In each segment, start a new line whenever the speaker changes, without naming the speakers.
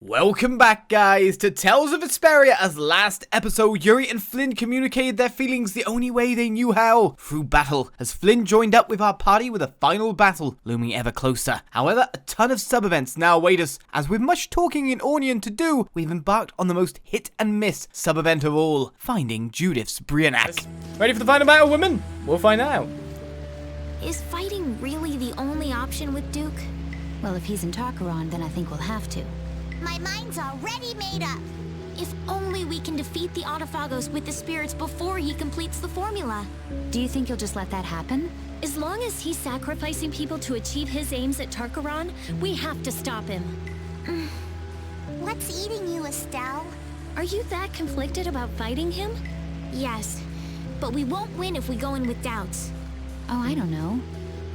Welcome back, guys, to Tales of Vesperia. As last episode, Yuri and Flynn communicated their feelings the only way they knew how, through battle, as Flynn joined up with our party with a final battle looming ever closer. However, a ton of sub-events now await us, as with much talking in Aurnion to do, we've embarked on the most hit-and-miss sub-event of all, finding Judith's Brionac. Ready for the final battle, women? We'll find out.
Is fighting really the only option with Duke?
Well, if he's in Tarkaron, then I think we'll have to.
My mind's already made up. If only we can defeat the Autophagos with the spirits before he completes the formula.
Do you think you'll just let that happen?
As long as he's sacrificing people to achieve his aims at Tarkaron, we have to stop him.
What's eating you, Estelle?
Are you that conflicted about fighting him?
Yes, but we won't win if we go in with doubts.
Oh, I don't know.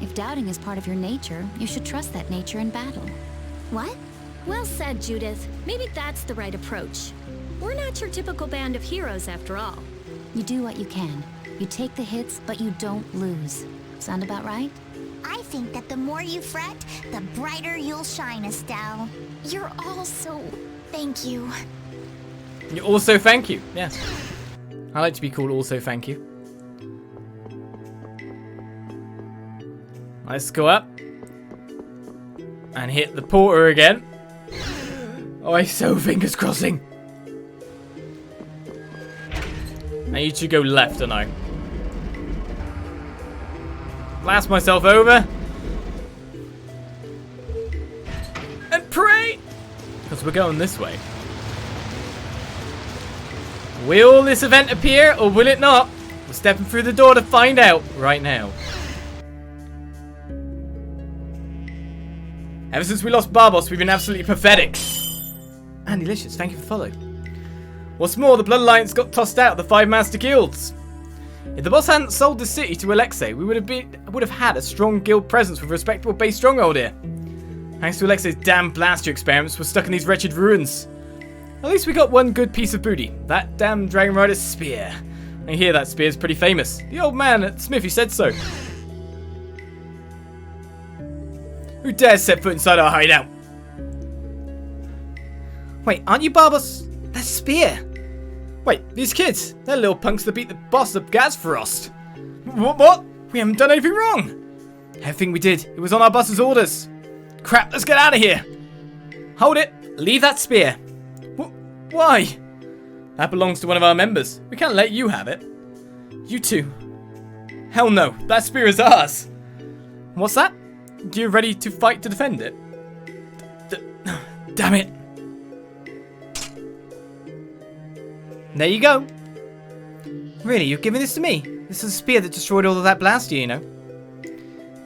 If doubting is part of your nature, you should trust that nature in battle.
What?
Well said, Judith. Maybe that's the right approach. We're not your typical band of heroes, after all.
You do what you can. You take the hits, but you don't lose. Sound about right?
I think that the more you fret, the brighter you'll shine, Estelle. You're all so... thank you.
You also thank you, yes. I like to be called also thank you. Let's go up. And hit the porter again. Oh, I'm so fingers crossing. I need to go left, don't I? Blast myself over. And pray. Because we're going this way. Will this event appear or will it not? We're stepping through the door to find out right now. Ever since we lost Barbos, we've been absolutely pathetic. And delicious, thank you for the follow. What's more, the Blood Alliance got tossed out of the 5 Master Guilds. If the boss hadn't sold the city to Alexei, we would have had a strong guild presence with a respectable base stronghold here. Thanks to Alexei's damn blaster experiments, we're stuck in these wretched ruins. At least we got one good piece of booty, that damn Dragon Rider's spear. I hear that spear's pretty famous. The old man at Smithy said so. Who dares set foot inside our hideout? Wait, aren't you Barbos? That's Spear. Wait, these kids, they're little punks that beat the boss of Gazfrost. What? We haven't done anything wrong. Everything we did, it was on our boss's orders. Crap, let's get out of here. Hold it. Leave that spear. Why? That belongs to one of our members. We can't let you have it. You too. Hell no, that spear is ours. What's that? You ready to fight to defend it? Damn it. There you go. Really, you're giving this to me? This is a spear that destroyed all of that blaster, you know.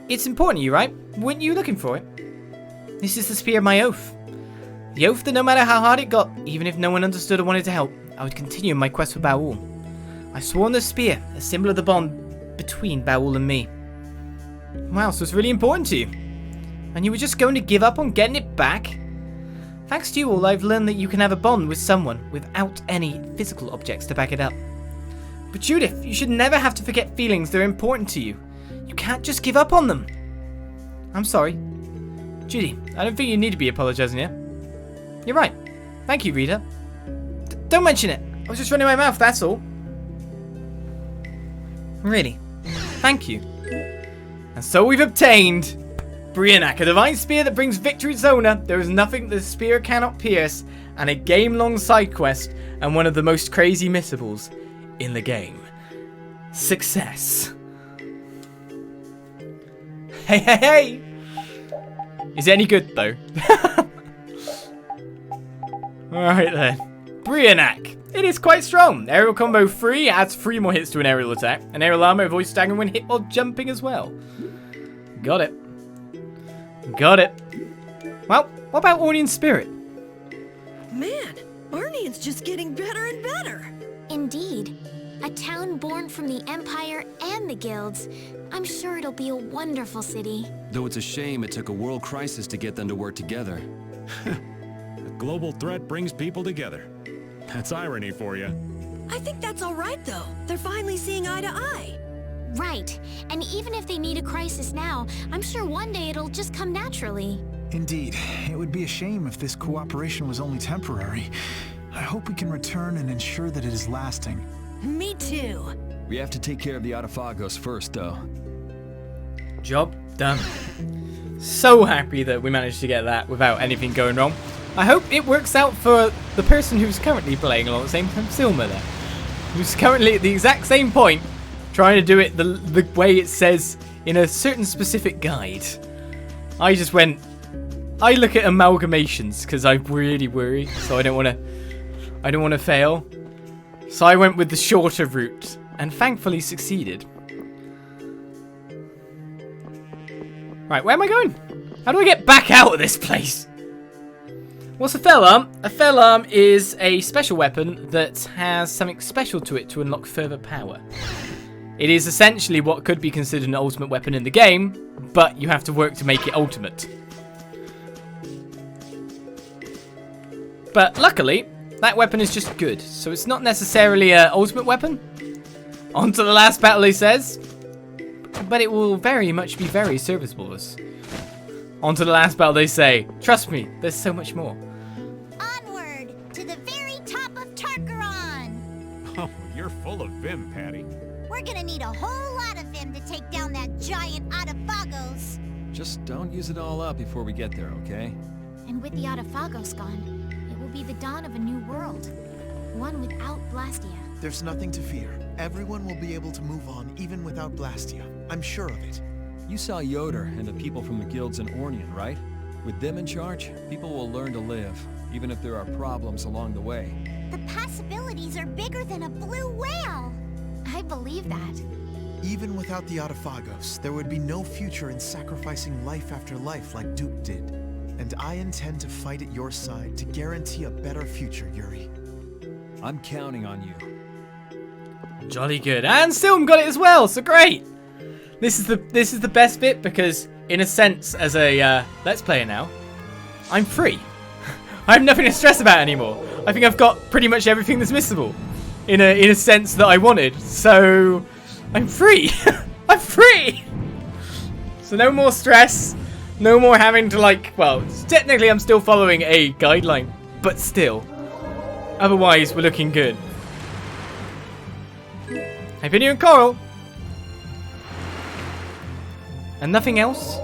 It's important to you, right? Weren't you looking for it? This is the spear of my oath. The oath that no matter how hard it got, even if no one understood or wanted to help, I would continue in my quest for Baul. I swore on the spear, a symbol of the bond between Baul and me. Wow, so it's really important to you. And you were just going to give up on getting it back? Thanks to you all, I've learned that you can have a bond with someone without any physical objects to back it up. But Judith, you should never have to forget feelings that are important to you. You can't just give up on them. I'm sorry. Judy, I don't think you need to be apologizing here. You're right. Thank you, Rita. Don't mention it. I was just running my mouth, that's all. Really. Thank you. And so we've obtained Brionac, a divine spear that brings victory to its owner. There is nothing the spear cannot pierce, and a game-long side quest, and one of the most crazy missables in the game. Success. Hey, hey, hey! Is it any good, though? Alright then. Brionac. It is quite strong. Aerial combo 3 adds 3 more hits to an aerial attack. And aerial armor avoids staggering when hit while jumping as well. Got it. Got it. Well, what about Aurnion's spirit?
Man, Aurnion's just getting better and better.
Indeed. A town born from the Empire and the Guilds. I'm sure it'll be a wonderful city.
Though it's a shame it took a world crisis to get them to work together.
A global threat brings people together. That's irony for you.
I think that's all right, though. They're finally seeing eye to eye.
Right. And even if they need a crisis now, I'm sure one day it'll just come naturally.
Indeed, it would be a shame if this cooperation was only temporary. I hope we can return and ensure that it is lasting.
Me too.
We have to take care of the Autophagos first, though.
Job done. So happy that we managed to get that without anything going wrong. I hope it works out for the person who's currently playing along the same time Silma there. Who's currently at the exact same point, trying to do it the way it says in a certain specific guide. I just went... I look at amalgamations because I really worry, so I don't want to fail. So I went with the shorter route and thankfully succeeded. Right, where am I going? How do I get back out of this place? What's a fell arm? A fell arm is a special weapon that has something special to it to unlock further power. It is essentially what could be considered an ultimate weapon in the game, but you have to work to make it ultimate. But luckily, that weapon is just good, so it's not necessarily an ultimate weapon. On to the last battle, he says. But it will very much be very serviceable to us. On to the last battle, they say. Trust me, there's so much more.
Onward to the very top of Tarkaron.
Oh, you're full of vim, Patty.
We're gonna need a whole lot of him to take down that giant Autophagos.
Just don't use it all up before we get there, okay?
And with the Autophagos gone, it will be the dawn of a new world. One without Blastia.
There's nothing to fear. Everyone will be able to move on even without Blastia. I'm sure of it.
You saw Yoder and the people from the guilds in Aurnion, right? With them in charge, people will learn to live, even if there are problems along the way.
The possibilities are bigger than a blue whale.
I believe that.
Even without the Autophagos, there would be no future in sacrificing life after life like Duke did. And I intend to fight at your side to guarantee a better future, Yuri.
I'm counting on you.
Jolly good. And Silm got it as well, so great! This is the best bit because, in a sense, as a Let's Player now, I'm free. I have nothing to stress about anymore. I think I've got pretty much everything that's missable. In a sense that I wanted. So, I'm free. I'm free! So no more stress. No more having to well, technically I'm still following a guideline, but still. Otherwise, we're looking good. Hyperion and Coral. And nothing else.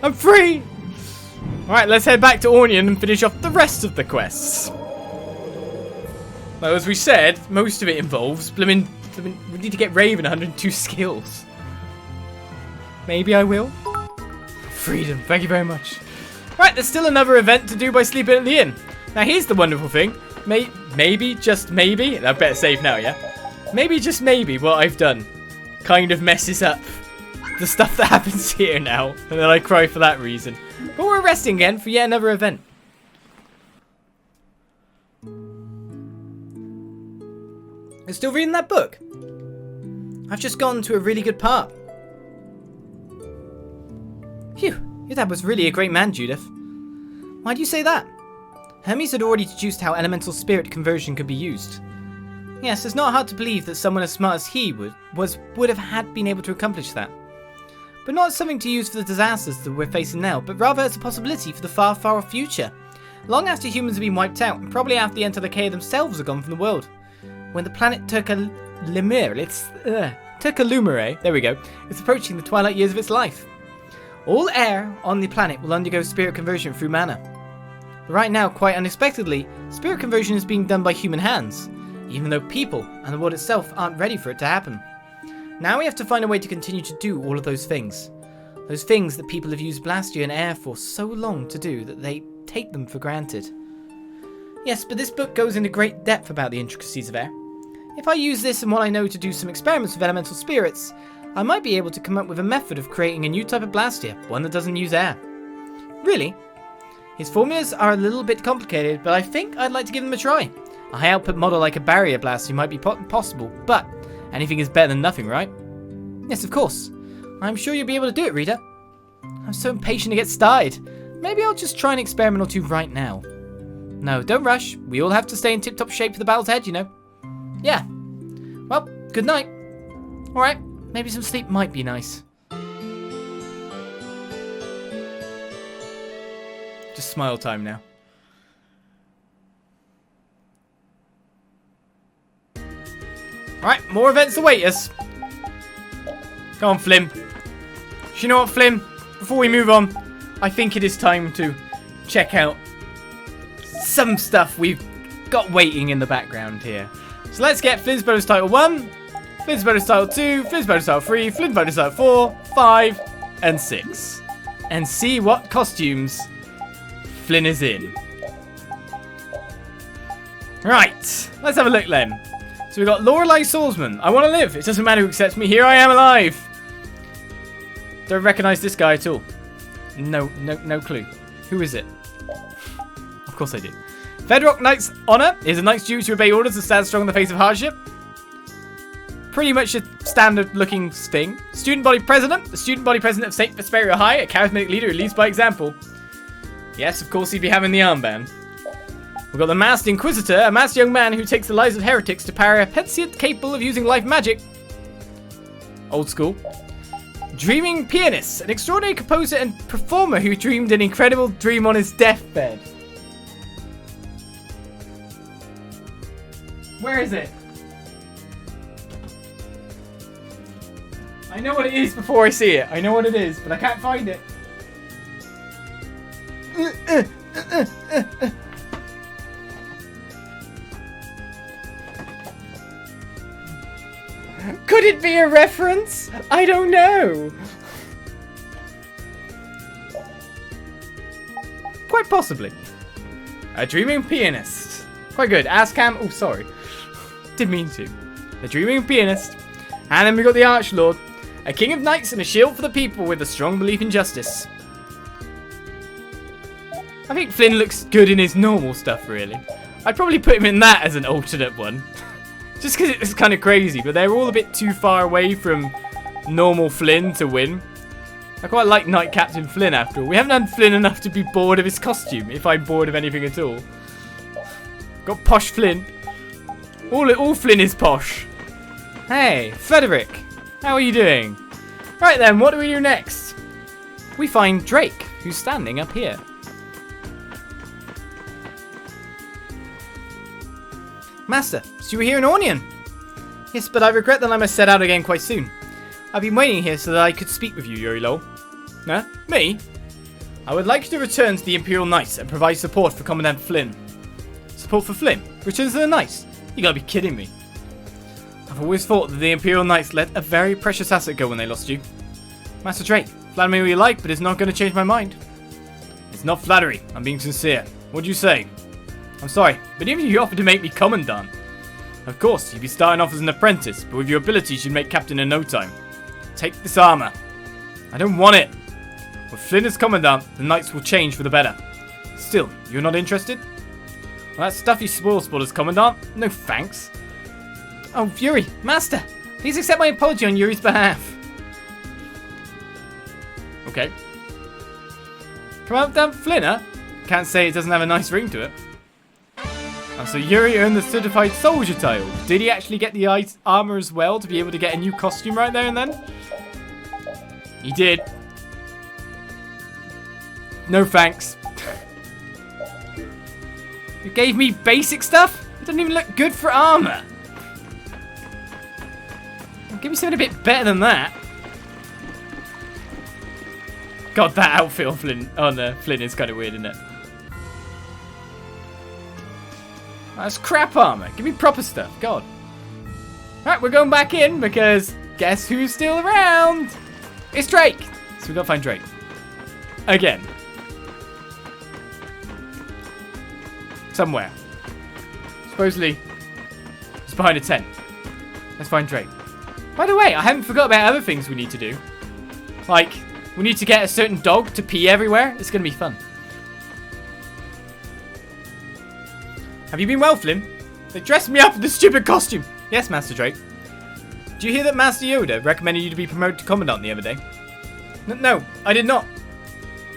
I'm free! Alright, let's head back to Aurnion and finish off the rest of the quests. Well, as we said, most of it involves we need to get Raven 102 skills. Maybe I will. Freedom, thank you very much. Right, there's still another event to do by sleeping at the inn. Now here's the wonderful thing. Maybe, just maybe, I better save now, yeah? Maybe, just maybe, what I've done kind of messes up the stuff that happens here now. And then I cry for that reason. But we're resting again for yet another event. I'm still reading that book. I've just gone to a really good part. Phew, your dad was really a great man, Judith. Why do you say that? Hermes had already deduced how elemental spirit conversion could be used. Yes, it's not hard to believe that someone as smart as he would have been able to accomplish that. But not as something to use for the disasters that we're facing now, but rather as a possibility for the far, far off future. Long after humans have been wiped out, and probably after the Entelecheia themselves are gone from the world. When the planet Terca Lumireis, there we go, is approaching the twilight years of its life. All air on the planet will undergo spirit conversion through mana. But right now, quite unexpectedly, spirit conversion is being done by human hands, even though people and the world itself aren't ready for it to happen. Now we have to find a way to continue to do all of those things. Those things that people have used Blastia and air for so long to do that they take them for granted. Yes, but this book goes into great depth about the intricacies of air. If I use this and what I know to do some experiments with elemental spirits, I might be able to come up with a method of creating a new type of Blastia, one that doesn't use air. Really? His formulas are a little bit complicated, but I think I'd like to give them a try. A high output model like a barrier Blastia might be possible, but anything is better than nothing, right? Yes, of course. I'm sure you'll be able to do it, Rita. I'm so impatient to get started. Maybe I'll just try an experiment or two right now. No, don't rush. We all have to stay in tip-top shape for the battle's ahead, you know. Yeah. Well, good night. Alright, maybe some sleep might be nice. Just smile time now. Alright, more events await us. Come on, Flynn. You know what, Flynn? Before we move on, I think it is time to check out some stuff we've got waiting in the background here. So let's get Flynn's bonus title 1, Flynn's bonus title 2, Flynn's bonus title 3, Flynn's bonus title 4, 5, and 6. And see what costumes Flynn is in. Right, let's have a look then. So we've got Lorelei Swordsman. I want to live. It doesn't matter who accepts me. Here I am alive. Don't recognize this guy at all. No clue. Who is it? Of course I do. Bedrock Knight's honor is a knight's duty to obey orders and stand strong in the face of hardship. Pretty much a standard looking thing. Student body president. The student body president of St. Vesperia High, a charismatic leader who leads by example. Yes, of course he'd be having the armband. We've got the masked inquisitor, a masked young man who takes the lives of heretics to power a peasant capable of using life magic. Old school. Dreaming pianist, an extraordinary composer and performer who dreamed an incredible dream on his deathbed. Where is it? I know what it is before I see it. I know what it is, but I can't find it. Could it be a reference? I don't know. Quite possibly. A dreaming pianist. Quite good. Ascam. Oh, sorry. Didn't mean to. A dreaming pianist. And then we got the Archlord. A king of knights and a shield for the people with a strong belief in justice. I think Flynn looks good in his normal stuff, really. I'd probably put him in that as an alternate one. Just because it's kind of crazy, but they're all a bit too far away from normal Flynn to win. I quite like Knight Captain Flynn after all. We haven't had Flynn enough to be bored of his costume, if I'm bored of anything at all. Got posh Flynn. All Flynn is posh. Hey, Frederick. How are you doing? Right then, what do we do next? We find Drake, who's standing up here. Master, so you were here in Aurnion? Yes, but I regret that I must set out again quite soon. I've been waiting here so that I could speak with you, Yurilol. Huh? Me? I would like you to return to the Imperial Knights and provide support for Commandant Flynn. Support for Flynn? Return to the Knights? You gotta be kidding me. I've always thought that the Imperial Knights let a very precious asset go when they lost you. Master Drake, flatter me what you like, but it's not going to change my mind. It's not flattery. I'm being sincere. What do you say? I'm sorry, but even if you offered to make me Commandant. Of course, you'd be starting off as an apprentice, but with your abilities you'd make Captain in no time. Take this armor. I don't want it. With Flynn as Commandant, the Knights will change for the better. Still, you're not interested? Well, that stuffy spoil sport as Commandant? No thanks. Oh, Yuri, Master, please accept my apology on Yuri's behalf. Okay. Commandant Flynn, huh? Can't say it doesn't have a nice ring to it. Oh, so Yuri earned the certified soldier title. Did he actually get the armor as well to be able to get a new costume right there and then? He did. No thanks. You gave me basic stuff? It doesn't even look good for armor. Give me something a bit better than that. God, that outfit on Flynn is kind of weird, isn't it? That's crap armor. Give me proper stuff. God. Alright, we're going back in because guess who's still around? It's Drake. So we gotta find Drake. Again. Somewhere. Supposedly, it's behind a tent. Let's find Drake. By the way, I haven't forgot about other things we need to do. Like, we need to get a certain dog to pee everywhere. It's going to be fun. Have you been well, Flynn? They dressed me up in this stupid costume. Yes, Master Drake. Do you hear that Master Yoda recommended you to be promoted to Commandant the other day? No, I did not.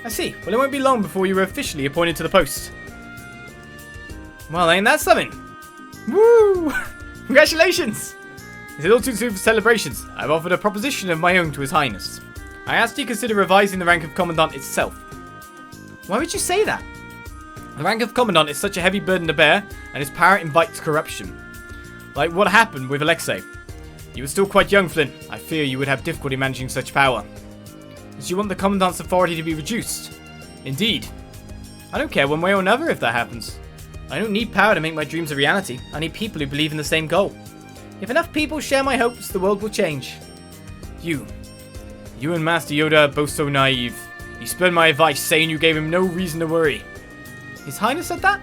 I see. Well, it won't be long before you are officially appointed to the post. Well, ain't that something? Woo! Congratulations! Is it all too soon for celebrations? I've offered a proposition of my own to His Highness. I asked you to consider revising the rank of Commandant itself. Why would you say that? The rank of Commandant is such a heavy burden to bear, and his power invites corruption. Like what happened with Alexei. You were still quite young, Flynn. I fear you would have difficulty managing such power. Do you want the Commandant's authority to be reduced? Indeed. I don't care one way or another if that happens. I don't need power to make my dreams a reality. I need people who believe in the same goal. If enough people share my hopes, the world will change. You and Master Yoda are both so naive. You spurned my advice, saying you gave him no reason to worry. His Highness said that?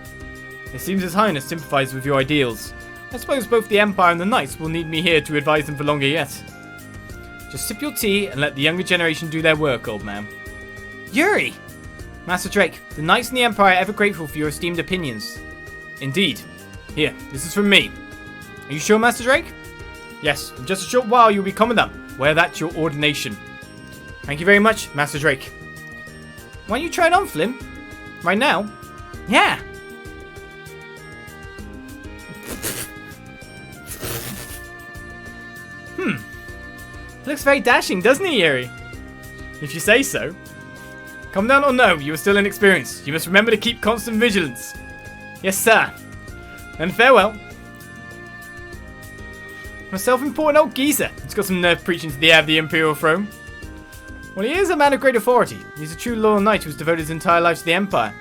It seems His Highness sympathizes with your ideals. I suppose both the Empire and the Knights will need me here to advise them for longer yet. Just sip your tea and let the younger generation do their work, old man. Yuri! Master Drake, the Knights and the Empire are ever grateful for your esteemed opinions. Indeed. Here, this is from me. Are you sure, Master Drake? Yes, in just a short while you'll be Commandant. Wear that to your ordination. Thank you very much, Master Drake. Why don't you try it on, Flynn? Right now? Yeah! Looks very dashing, doesn't he, Yuri? If you say so. Commandant or no, you are still inexperienced. You must remember to keep constant vigilance. Yes, sir. Then farewell. A self-important old geezer. He's got some nerve preaching to the heir of the Imperial throne. Well, he is a man of great authority. He's a true loyal knight who's devoted his entire life to the Empire.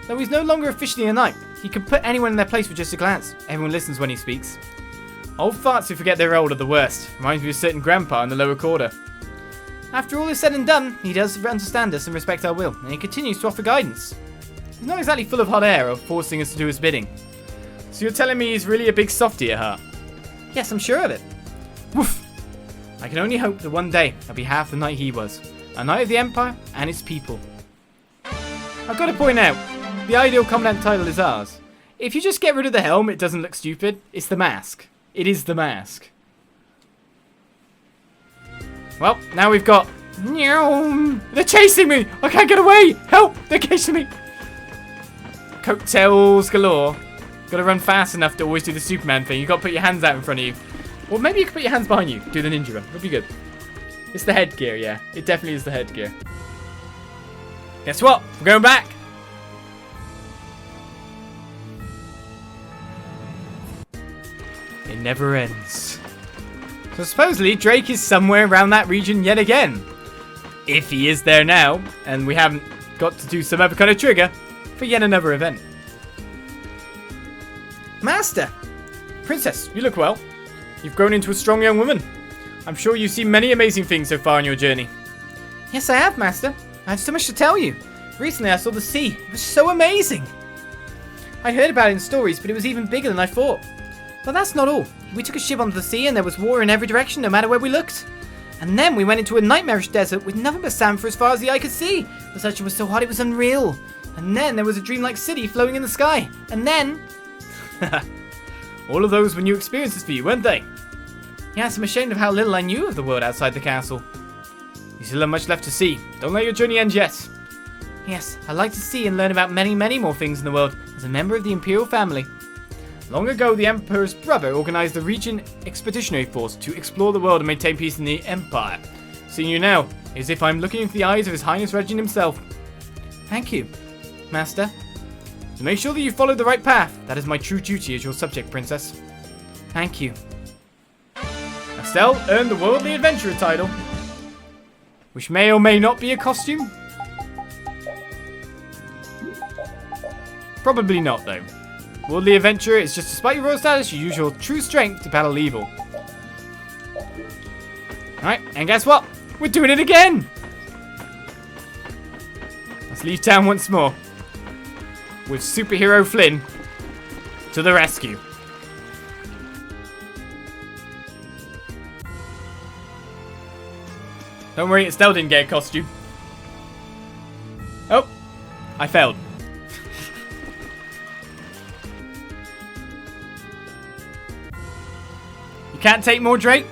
Though he's no longer officially a knight, he can put anyone in their place with just a glance. Everyone listens when he speaks. Old farts who forget they're old are the worst. Reminds me of a certain grandpa in the lower quarter. After all is said and done, he does understand us and respect our will, and he continues to offer guidance. He's not exactly full of hot air or forcing us to do his bidding. So you're telling me he's really a big softy at heart? Yes, I'm sure of it. Woof! I can only hope that one day I'll be half the knight he was. A knight of the Empire and its people. I've got to point out, the ideal Commandant title is ours. If you just get rid of the helm, it doesn't look stupid. It's the mask. It is the mask. Well, now we've got... They're chasing me! I can't get away! Help! They're chasing me! Coattails galore. Gotta run fast enough to always do the Superman thing. You gotta put your hands out in front of you. Or maybe you can put your hands behind you. Do the ninja run. It'll be good. It's the headgear, yeah. It definitely is the headgear. Guess what? We're going back! It never ends. So supposedly Drake is somewhere around that region yet again. If he is there now, and we haven't got to do some other kind of trigger for yet another event. Master! Princess, you look well. You've grown into a strong young woman. I'm sure you've seen many amazing things so far on your journey. Yes, I have, Master. I have so much to tell you. Recently I saw the sea. It was so amazing. I'd heard about it in stories, but it was even bigger than I thought. But that's not all. We took a ship onto the sea and there was water in every direction, no matter where we looked. And then we went into a nightmarish desert with nothing but sand for as far as the eye could see. The sunshine was so hot it was unreal. And then there was a dreamlike city floating in the sky. And then... All of those were new experiences for you, weren't they? Yes, I'm ashamed of how little I knew of the world outside the castle. You still have much left to see. Don't let your journey end yet. Yes, I'd like to see and learn about many, many more things in the world as a member of the Imperial family. Long ago, the Emperor's brother organized the Region Expeditionary Force to explore the world and maintain peace in the Empire. Seeing you now, as if I'm looking into the eyes of His Highness Regent himself. Thank you, Master. To make sure that you follow the right path, that is my true duty as your subject, Princess. Thank you. Estelle earned the Worldly Adventurer title, which may or may not be a costume. Probably not, though. Worldly Adventurer is just despite your royal status, you use your true strength to battle evil. Alright, and guess what? We're doing it again! Let's leave town once more. With superhero Flynn to the rescue. Don't worry, Estelle didn't get a costume. Oh, I failed. You can't take more, Drake?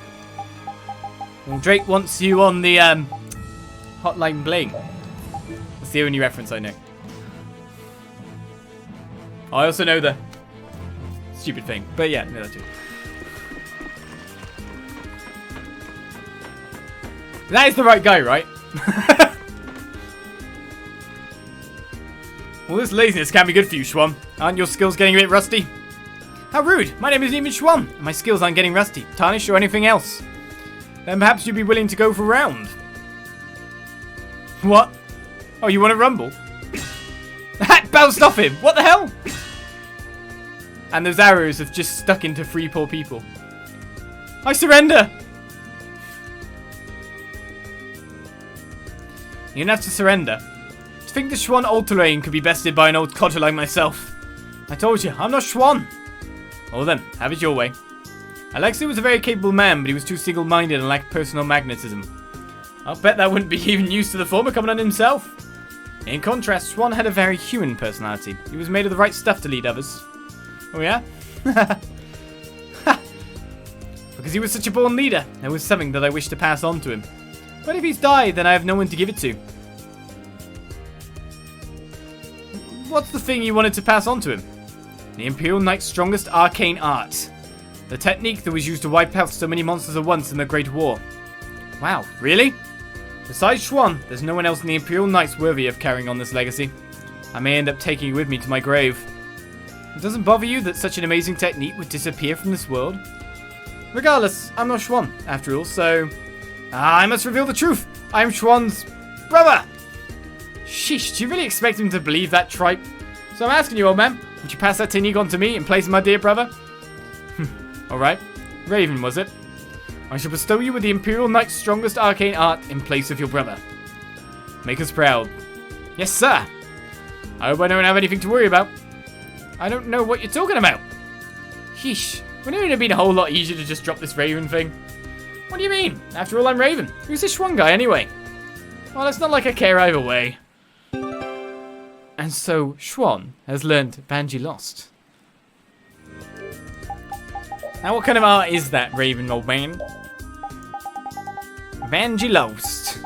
Well, Drake wants you on the Hotline Bling. That's the only reference I know. I also know the stupid thing, but yeah, no, that too. That is the right guy, right? Well, this laziness can't be good for you, Schwan. Aren't your skills getting a bit rusty? How rude! My name isn't even Schwan, and my skills aren't getting rusty, tarnished, or anything else. Then perhaps you'd be willing to go for a round. What? Oh, you want to rumble? The hat bounced off him! What the hell? And those arrows have just stuck into 3 poor people. I surrender! You don't have to surrender. To think the Schwan all-terrain could be bested by an old cotter like myself. I told you, I'm not Schwan. Well then, have it your way. Alexei was a very capable man, but he was too single-minded and lacked personal magnetism. I'll bet that wouldn't be even used to the former commandant himself. In contrast, Schwan had a very human personality. He was made of the right stuff to lead others. Oh yeah? Because he was such a born leader, there was something that I wished to pass on to him. But if he's died, then I have no one to give it to. What's the thing you wanted to pass on to him? The Imperial Knight's strongest arcane art. The technique that was used to wipe out so many monsters at once in the Great War. Wow, really? Besides Schwan, there's no one else in the Imperial Knights worthy of carrying on this legacy. I may end up taking it with me to my grave. It doesn't bother you that such an amazing technique would disappear from this world? Regardless, I'm not Schwan, after all, so... I must reveal the truth! I'm Schwan's brother! Sheesh, do you really expect him to believe that tripe? So I'm asking you, old man, would you pass that technique on to me in place of my dear brother? Alright. Raven, was it? I shall bestow you with the Imperial Knight's strongest arcane art in place of your brother. Make us proud. Yes, sir! I hope I don't have anything to worry about. I don't know what you're talking about. Yeesh. Wouldn't it have been a whole lot easier to just drop this Raven thing? What do you mean? After all, I'm Raven. Who's this Schwan guy anyway? Well, it's not like I care either way. And so, Schwan has learned Banji Lost. Now, what kind of art is that, Raven, old man? Banji Lost.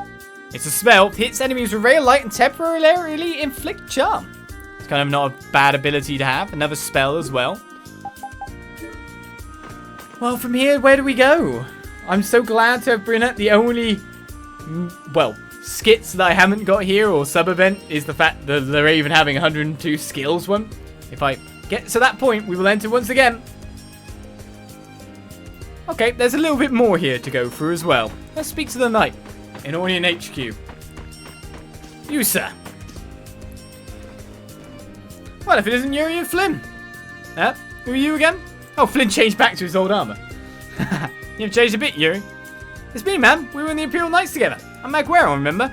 It's a spell that hits enemies with rare light and temporarily inflict charm. It's kind of not a bad ability to have. Another spell as well. Well, from here, where do we go? I'm so glad to have Brionac. The only, well, skits that I haven't got here, or sub-event, is the fact that they're even having 102 skills one. If I get to that point, we will enter once again. Okay, there's a little bit more here to go through as well. Let's speak to the knight in Aurnion HQ. You, sir. Well, if it isn't Yuri and Flynn. Who are you again? Oh, Flynn changed back to his old armor. You've changed a bit, Yuri. It's me, man. We were in the Imperial Knights together. I'm Maguero, remember?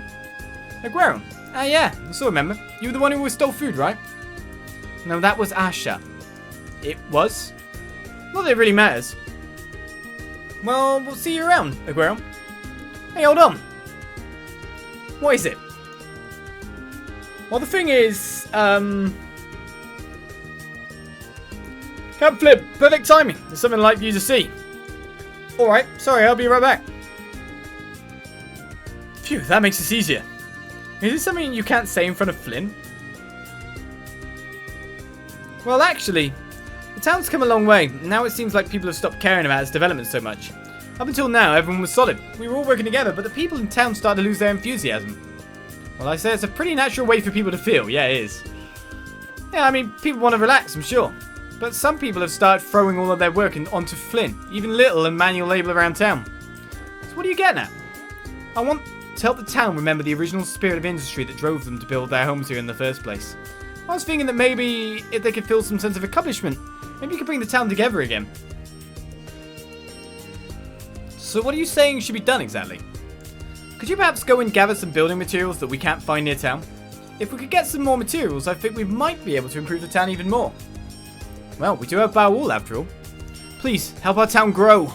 Maguero? Ah, yeah. I still remember. You were the one who stole food, right? No, that was Asha. It was? Not that it really matters. Well, we'll see you around, Maguero. Hey, hold on. What is it? Well, the thing is, Camp Flip, perfect timing. There's something I'd like you to see. Alright, sorry, I'll be right back. Phew, that makes this easier. Is this something you can't say in front of Flynn? Well, actually, the town's come a long way. Now it seems like people have stopped caring about its development so much. Up until now, everyone was solid. We were all working together, but the people in town started to lose their enthusiasm. Well, I say it's a pretty natural way for people to feel. Yeah, it is. Yeah, I mean, people want to relax, I'm sure. But some people have started throwing all of their work onto Flynn, even little and manual labor around town. So what are you getting at? I want to help the town remember the original spirit of industry that drove them to build their homes here in the first place. I was thinking that maybe if they could feel some sense of accomplishment, maybe you could bring the town together again. So what are you saying should be done exactly? Could you perhaps go and gather some building materials that we can't find near town? If we could get some more materials, I think we might be able to improve the town even more. Well, we do have our wall after all. Please, help our town grow.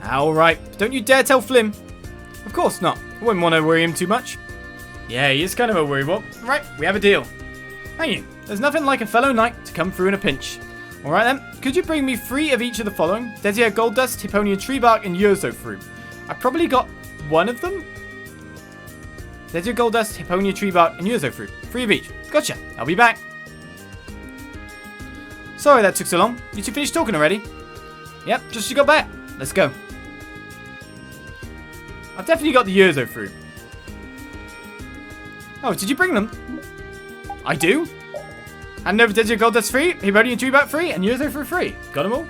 Alright, don't you dare tell Flynn. Of course not. I wouldn't want to worry him too much. Yeah, he is kind of a worrywart. Right, we have a deal. Hang you, there's nothing like a fellow knight to come through in a pinch. Alright then, could you bring me 3 of each of the following? Desert Gold Dust, Hipponian Tree Bark, and Yerzo Fruit. I probably got one of them? Desert Gold Dust, Hipponian Tree Bark, and Yerzo Fruit. 3 of each. Gotcha, I'll be back. Sorry that took so long. You two finished talking already? Yep, just as you got back. Let's go. I've definitely got the Yerzo fruit. Oh, did you bring them? I do? Hand over digital gold dust free, Hermes and Dreamback free, and Euro for free. Got them all?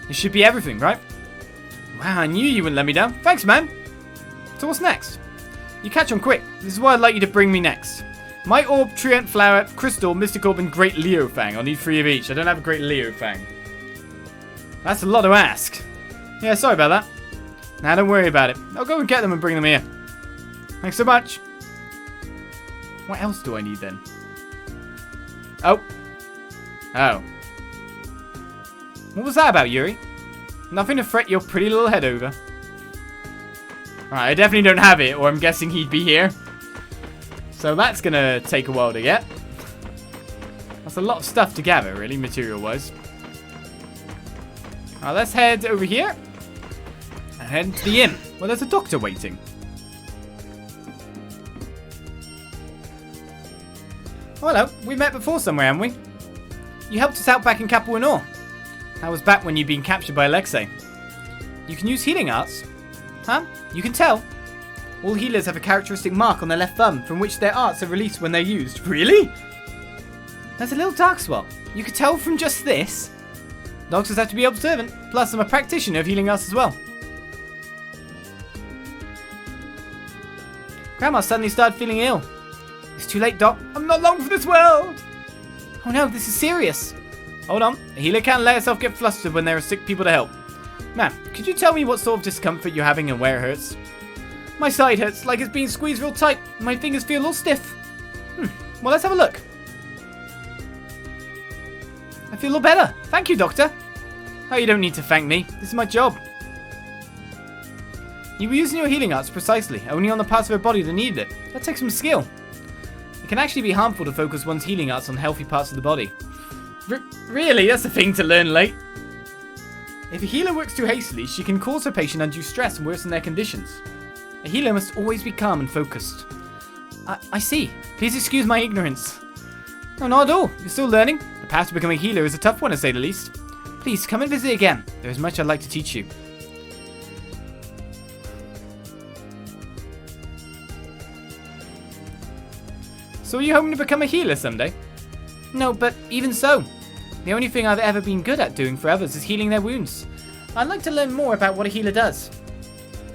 This should be everything, right? Wow, I knew you wouldn't let me down. Thanks, man. So what's next? You catch on quick. This is what I'd like you to bring me next. My orb, Treant Flower, Crystal, Mystic Orb, and Great Leo Fang. I'll need 3 of each. I don't have a Great Leo Fang. That's a lot to ask. Yeah, sorry about that. Nah, don't worry about it. I'll go and get them and bring them here. Thanks so much. What else do I need then? Oh. Oh. What was that about, Yuri? Nothing to fret your pretty little head over. Alright, I definitely don't have it, or I'm guessing he'd be here. So that's gonna take a while to get. That's a lot of stuff to gather, really, material-wise. Alright, let's head over here. And head into the inn, where there's a doctor waiting. Oh, hello. We've met before somewhere, haven't we? You helped us out back in Capital Nor. That was back when you'd been captured by Alexei. You can use healing arts. Huh? You can tell. All healers have a characteristic mark on their left thumb from which their arts are released when they're used. Really? There's a little dark spot. You could tell from just this. Doctors have to be observant. Plus, I'm a practitioner of healing arts as well. Grandma suddenly started feeling ill. It's too late, Doc. I'm not long for this world. Oh no, this is serious. Hold on. A healer can't let herself get flustered when there are sick people to help. Ma'am, could you tell me what sort of discomfort you're having and where it hurts? My side hurts like it's being squeezed real tight. My fingers feel a little stiff. Well, let's have a look. I feel a little better. Thank you, Doctor. Oh, you don't need to thank me. This is my job. You were using your healing arts precisely, only on the parts of her body that needed it. That takes some skill. It can actually be harmful to focus one's healing arts on healthy parts of the body. Really? That's a thing to learn late. If a healer works too hastily, she can cause her patient undue stress and worsen their conditions. A healer must always be calm and focused. I see. Please excuse my ignorance. No, not at all. You're still learning. The path to becoming a healer is a tough one, to say the least. Please, come and visit again. There is much I'd like to teach you. So are you hoping to become a healer someday? No, but even so. The only thing I've ever been good at doing for others is healing their wounds. I'd like to learn more about what a healer does.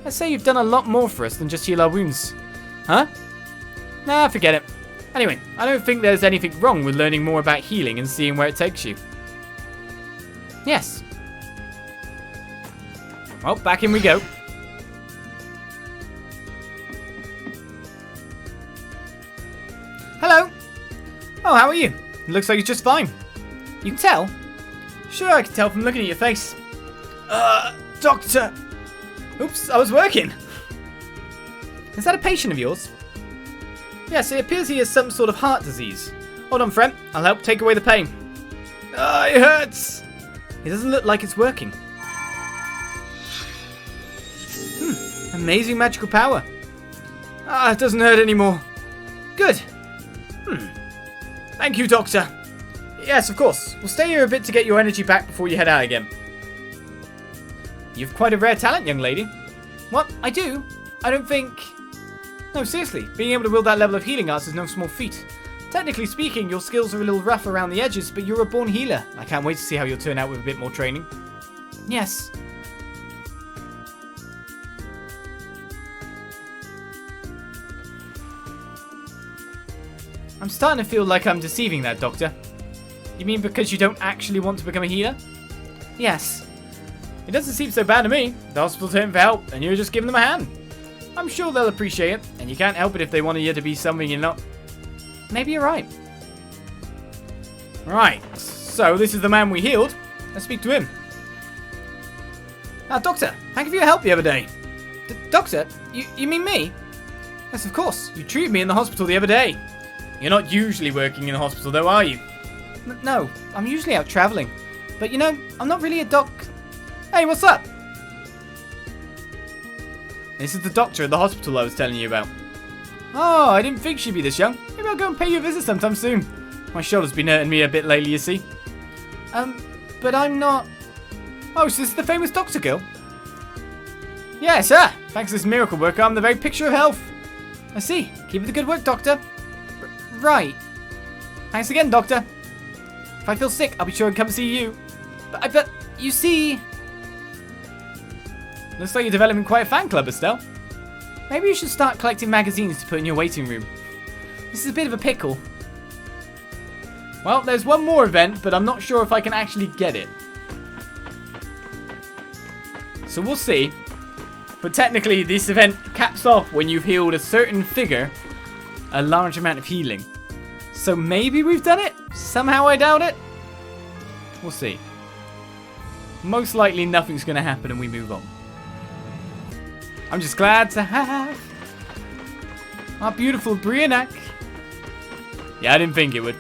Let's say you've done a lot more for us than just heal our wounds. Huh? Nah, forget it. Anyway, I don't think there's anything wrong with learning more about healing and seeing where it takes you. Yes. Well, back in we go. Hello. Oh, how are you? Looks like you're just fine. You can tell? Sure, I can tell from looking at your face. Doctor. Oops, I was working. Is that a patient of yours? Yes, it appears he has some sort of heart disease. Hold on, friend. I'll help take away the pain. It hurts. It doesn't look like it's working. Amazing magical power. It doesn't hurt anymore. Good. Thank you, Doctor. Yes, of course. We'll stay here a bit to get your energy back before you head out again. You've quite a rare talent, young lady. What? I do? I don't think... No, seriously. Being able to wield that level of healing arts is no small feat. Technically speaking, your skills are a little rough around the edges, but you're a born healer. I can't wait to see how you'll turn out with a bit more training. Yes. I'm starting to feel like I'm deceiving that, Doctor. You mean because you don't actually want to become a healer? Yes. It doesn't seem so bad to me. The hospital's hurting for help, and you're just giving them a hand. I'm sure they'll appreciate it, and you can't help it if they wanted you to be something you're not. Maybe you're right. Right, so this is the man we healed. Let's speak to him. Doctor, thank you for your help the other day. Doctor? You mean me? Yes, of course. You treated me in the hospital the other day. You're not usually working in the hospital, though, are you? No, I'm usually out traveling. But you know, I'm not really a doc... Hey, what's up? This is the doctor at the hospital I was telling you about. Oh, I didn't think she'd be this young. Maybe I'll go and pay you a visit sometime soon. My shoulder's been hurting me a bit lately, you see. But I'm not... Oh, so this is the famous doctor girl? Yes, sir. Thanks to this miracle worker, I'm the very picture of health. I see. Keep up the good work, Doctor. Right. Thanks again, Doctor. If I feel sick, I'll be sure and come see you. But you see... Looks like you're developing quite a fan club, Estelle. Maybe you should start collecting magazines to put in your waiting room. This is a bit of a pickle. Well, there's one more event, but I'm not sure if I can actually get it. So we'll see. But technically, this event caps off when you've healed a certain figure a large amount of healing. So maybe we've done it? Somehow I doubt it. We'll see. Most likely nothing's going to happen and we move on. I'm just glad to have our beautiful Brionac. Yeah, I didn't think it would.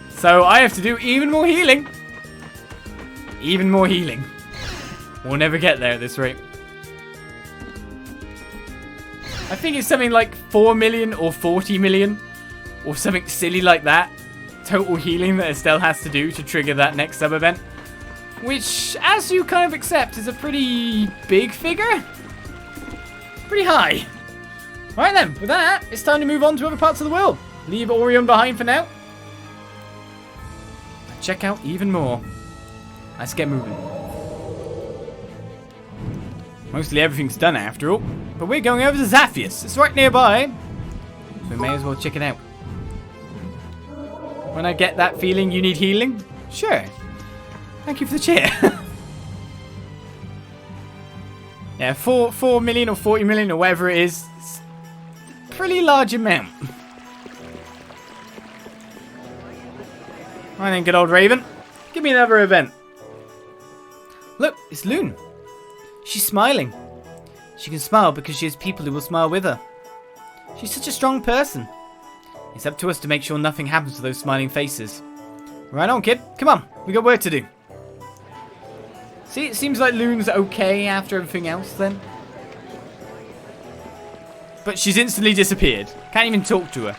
So I have to do even more healing. Even more healing. We'll never get there at this rate. I think it's something like 4 million or 40 million. Or something silly like that. Total healing that Estelle has to do to trigger that next sub-event. Which, as you kind of accept, is a pretty big figure. Pretty high. Right then, with that, it's time to move on to other parts of the world. Leave Aurnion behind for now. Check out even more. Let's get moving. Mostly everything's done after all. But we're going over to Zaphias. It's right nearby. We may as well check it out. When I get that feeling you need healing? Sure. Thank you for the cheer. Yeah, 4 million or 40 million or whatever it is. It's a pretty large amount. Right then, good old Raven. Give me another event. Look, it's Loon. She's smiling. She can smile because she has people who will smile with her. She's such a strong person. It's up to us to make sure nothing happens to those smiling faces. Right on, kid. Come on. We got work to do. See, it seems like Loon's okay after everything else then. But she's instantly disappeared. Can't even talk to her.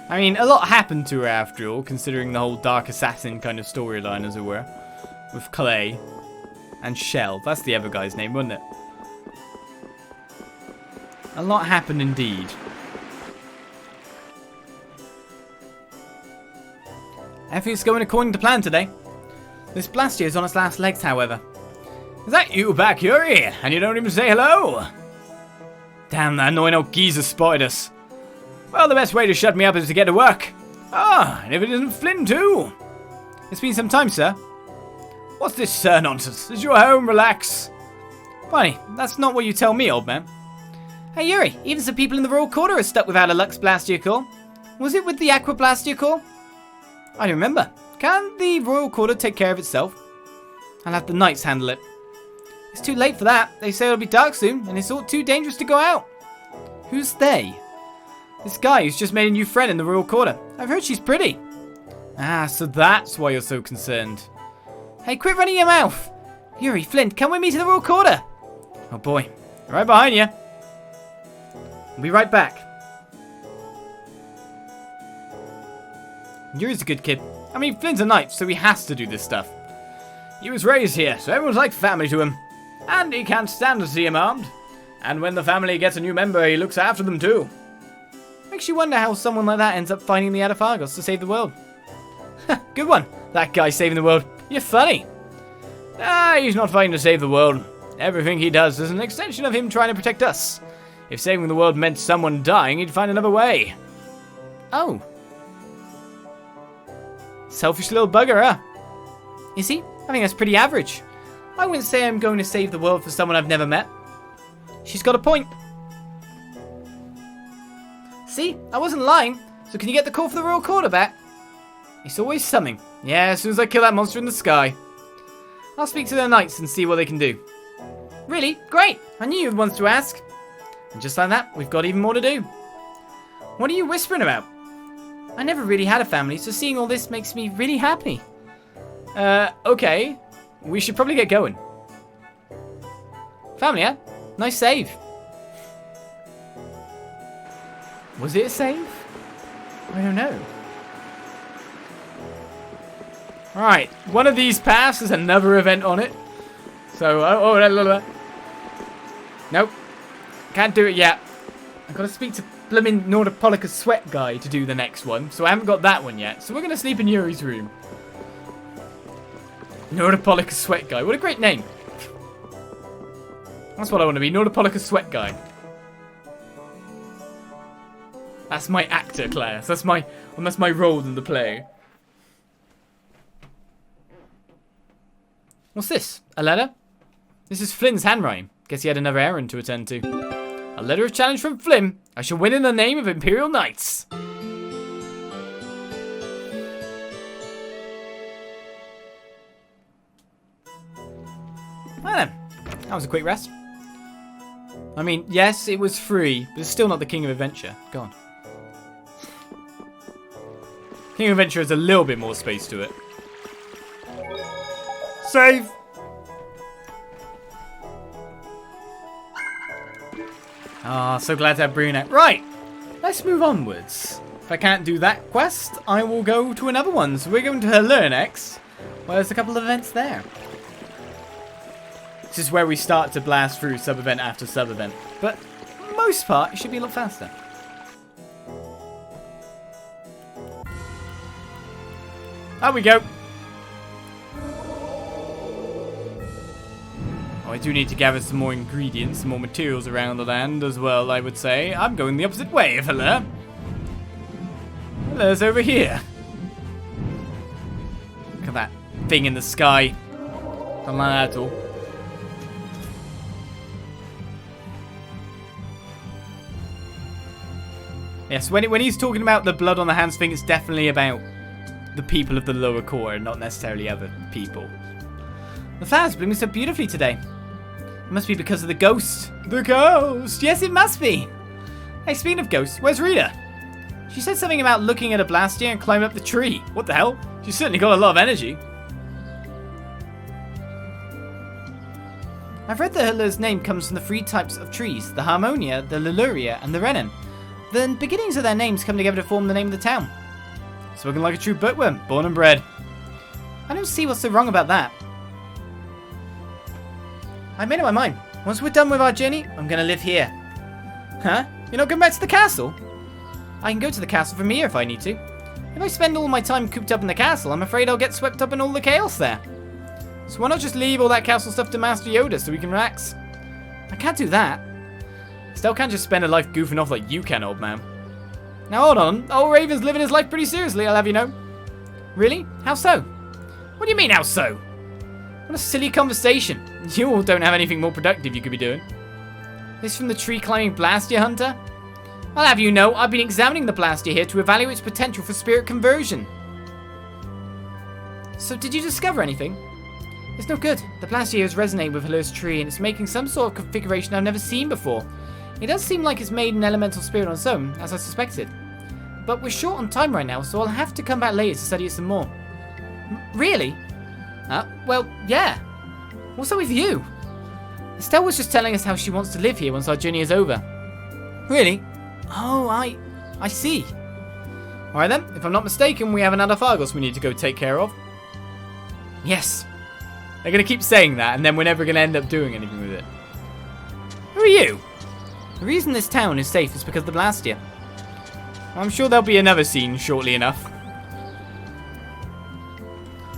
I mean, a lot happened to her after all, considering the whole Dark Assassin kind of storyline, as it were. With Clay. And Shell. That's the other guy's name, wasn't it? A lot happened indeed. Everything's going according to plan today. This Blastia is on its last legs, however. Is that you back, Yuri? And you don't even say hello? Damn, that annoying old geezer spotted us. Well, the best way to shut me up is to get to work. Ah, and if it isn't Flynn too. It's been some time, sir. What's this sir nonsense? Is your home? Relax. Funny, that's not what you tell me, old man. Hey, Yuri, even some people in the Royal Quarter are stuck without a Lux Blastia core. Was it with the Aqua Blastia core? I don't remember. Can't the Royal Quarter take care of itself? I'll have the Knights handle it. It's too late for that. They say it'll be dark soon, and it's all too dangerous to go out. Who's they? This guy who's just made a new friend in the Royal Quarter. I've heard she's pretty. Ah, so that's why you're so concerned. Hey, quit running your mouth. Yuri, Flynn, come with me to the Royal Quarter. Oh boy, right behind you. I'll be right back. Yuri's a good kid. I mean, Flynn's a knight, so he has to do this stuff. He was raised here, so everyone's like family to him. And he can't stand to see him armed. And when the family gets a new member, he looks after them too. Makes you wonder how someone like that ends up finding the Adaphagos to save the world. Good one. That guy saving the world. You're funny. Ah, he's not fighting to save the world. Everything he does is an extension of him trying to protect us. If saving the world meant someone dying, he'd find another way. Oh. Selfish little bugger, huh? Is he? I think that's pretty average. I wouldn't say I'm going to save the world for someone I've never met. She's got a point. See? I wasn't lying. So can you get the call for the Royal Quarter back? It's always something. Yeah, as soon as I kill that monster in the sky. I'll speak to the knights and see what they can do. Really? Great! I knew you were the ones to ask. And just like that, we've got even more to do. What are you whispering about? I never really had a family, so seeing all this makes me really happy. Okay. We should probably get going. Family, huh? Nice save. Was it a save? I don't know. Alright, one of these paths has another event on it. So, nope. Can't do it yet. I've got to speak to blooming Nordopolicus sweat guy to do the next one, so I haven't got that one yet. So we're going to sleep in Yuri's room. Nordopolicus sweat guy. What a great name. That's what I want to be. Nordopolicus sweat guy. That's my actor class. That's my role in the play. What's this? A letter? This is Flynn's handwriting. Guess he had another errand to attend to. A letter of challenge from Flynn. I shall win in the name of Imperial Knights. Well then, that was a quick rest. I mean, yes, it was free, but it's still not the King of Adventure. Go on. King of Adventure has a little bit more space to it. Save! Ah, so glad to have Brionac. Right, let's move onwards. If I can't do that quest, I will go to another one. So we're going to Halure next. Well, there's a couple of events there. This is where we start to blast through sub-event after sub-event. But for the most part, it should be a lot faster. There we go. Oh, I do need to gather some more ingredients, some more materials around the land as well, I would say. I'm going the opposite way of Halure. Halure's over here. Look at that thing in the sky. Don't like that at all. Yes, when he's talking about the blood on the hands thing, it's definitely about the people of the lower core, not necessarily other people. The flowers blooming so beautifully today. It must be because of the ghost. The ghost! Yes, it must be! Hey, speaking of ghosts, where's Rita? She said something about looking at a blastier and climbing up the tree. What the hell? She's certainly got a lot of energy. I've read that Halure's name comes from the three types of trees, the Harmonia, the Liluria, and the Renan. The beginnings of their names come together to form the name of the town. Spoken like a true bookworm, born and bred. I don't see what's so wrong about that. I made up my mind. Once we're done with our journey, I'm going to live here. Huh? You're not going back to the castle? I can go to the castle from here if I need to. If I spend all my time cooped up in the castle, I'm afraid I'll get swept up in all the chaos there. So why not just leave all that castle stuff to Master Yoda so we can relax? I can't do that. Estelle can't just spend her life goofing off like you can, old man. Now hold on, old Raven's living his life pretty seriously, I'll have you know. Really? How so? What do you mean, how so? What a silly conversation. You all don't have anything more productive you could be doing. This from the tree-climbing Blastier Hunter? I'll have you know, I've been examining the Blastier here to evaluate its potential for spirit conversion. So did you discover anything? It's no good. The Blastier is resonating with Halure's tree and it's making some sort of configuration I've never seen before. It does seem like it's made an elemental spirit on its own, as I suspected. But we're short on time right now, so I'll have to come back later to study it some more. Really? Well, yeah. What's up with you? Estelle was just telling us how she wants to live here once our journey is over. Really? Oh, I see. Alright then, if I'm not mistaken, we have an Adaphagos we need to go take care of. Yes. They're going to keep saying that, and then we're never going to end up doing anything with it. Who are you? The reason this town is safe is because of the Blastier. I'm sure there'll be another scene shortly enough.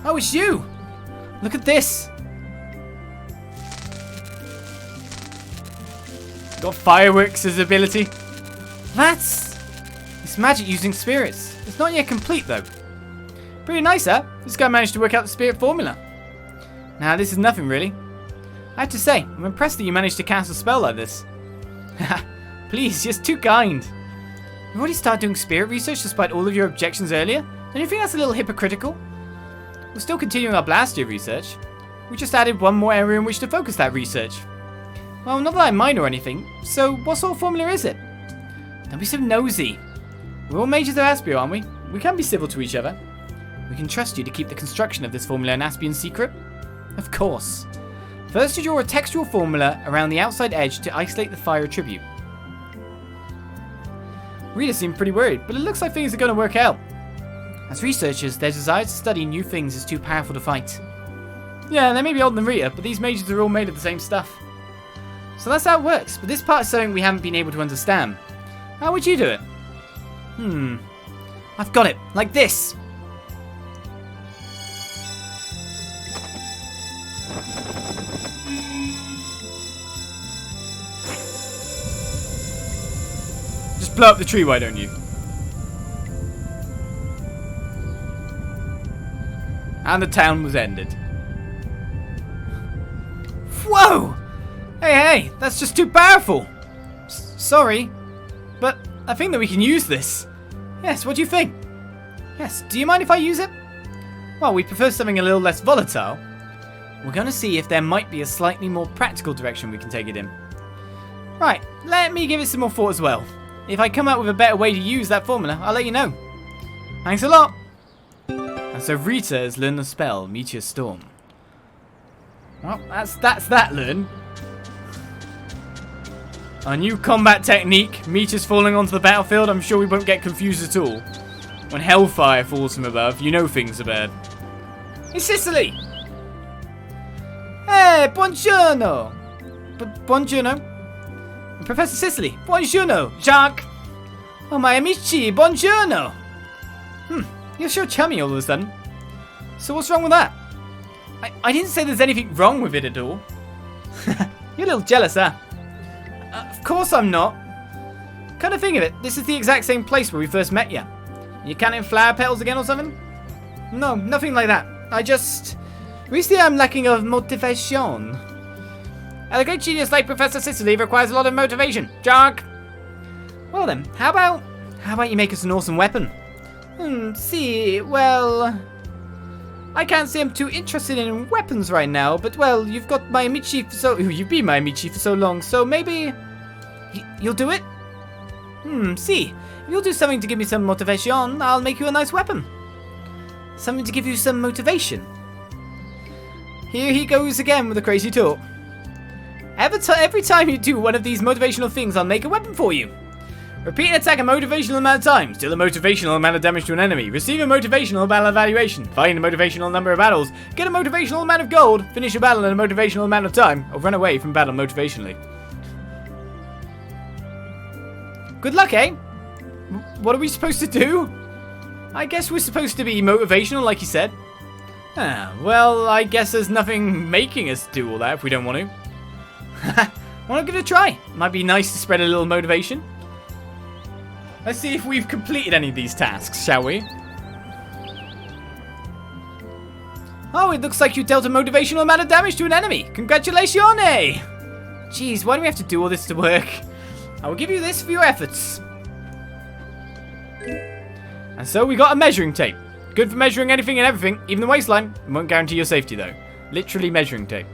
Oh, it's you! Look at this! Got fireworks as ability. That's... It's magic using spirits. It's not yet complete though. Pretty nice, huh? This guy managed to work out the spirit formula. Now, this is nothing really. I have to say, I'm impressed that you managed to cast a spell like this. Please, just too kind. You've already started doing spirit research despite all of your objections earlier? Don't you think that's a little hypocritical? We're still continuing our Blastier research. We just added one more area in which to focus that research. Well, not that I mind or anything, so what sort of formula is it? Don't be so nosy. We're all mages of Aspio, aren't we? We can be civil to each other. We can trust you to keep the construction of this formula an Aspian secret? Of course. First, you draw a textual formula around the outside edge to isolate the fire attribute. Rita seemed pretty worried, but it looks like things are going to work out. As researchers, their desire to study new things is too powerful to fight. Yeah, they may be older than Rita, but these mages are all made of the same stuff. So that's how it works, but this part is something we haven't been able to understand. How would you do it? I've got it. Like this. Just blow up the tree, why don't you? And the town was ended. Whoa! Hey, that's just too powerful. Sorry, but I think that we can use this. Yes, what do you think? Yes, do you mind if I use it? Well, we prefer something a little less volatile. We're going to see if there might be a slightly more practical direction we can take it in. Right, let me give it some more thought as well. If I come up with a better way to use that formula, I'll let you know. Thanks a lot. And so Rita has learned the spell, Meteor Storm. Well, that's that learn. Our new combat technique, meteors falling onto the battlefield, I'm sure we won't get confused at all. When hellfire falls from above, you know things are bad. It's Sicily! Hey, buongiorno! Buongiorno? Professor Sicily, buongiorno, Jacques! Oh, my amici, buongiorno! You're sure chummy all of a sudden. So what's wrong with that? I didn't say there's anything wrong with it at all. You're a little jealous, huh? Of course I'm not. Kind of think of it, this is the exact same place where we first met you. You counting flower petals again or something? No, nothing like that. Recently I'm lacking of motivation. A great genius like Professor Sicily requires a lot of motivation. Jog. Well then, how about you make us an awesome weapon? Well... I can't say I'm too interested in weapons right now, but well, you've got my amici you've been my amici for so long, so maybe... You'll do it? See. If you'll do something to give me some motivation, I'll make you a nice weapon. Something to give you some motivation. Here he goes again with the crazy talk. Every time you do one of these motivational things, I'll make a weapon for you. Repeat an attack a motivational amount of times. Deal a motivational amount of damage to an enemy. Receive a motivational battle evaluation. Find a motivational number of battles. Get a motivational amount of gold. Finish a battle in a motivational amount of time. Or run away from battle motivationally. Good luck, eh? What are we supposed to do? I guess we're supposed to be motivational, like you said. Well, I guess there's nothing making us do all that if we don't want to. Want to give it a try? Might be nice to spread a little motivation. Let's see if we've completed any of these tasks, shall we? Oh, it looks like you dealt a motivational amount of damage to an enemy. Congratulations! Jeez, why do we have to do all this to work? I will give you this for your efforts. And so we got a measuring tape. Good for measuring anything and everything, even the waistline. It won't guarantee your safety though. Literally measuring tape.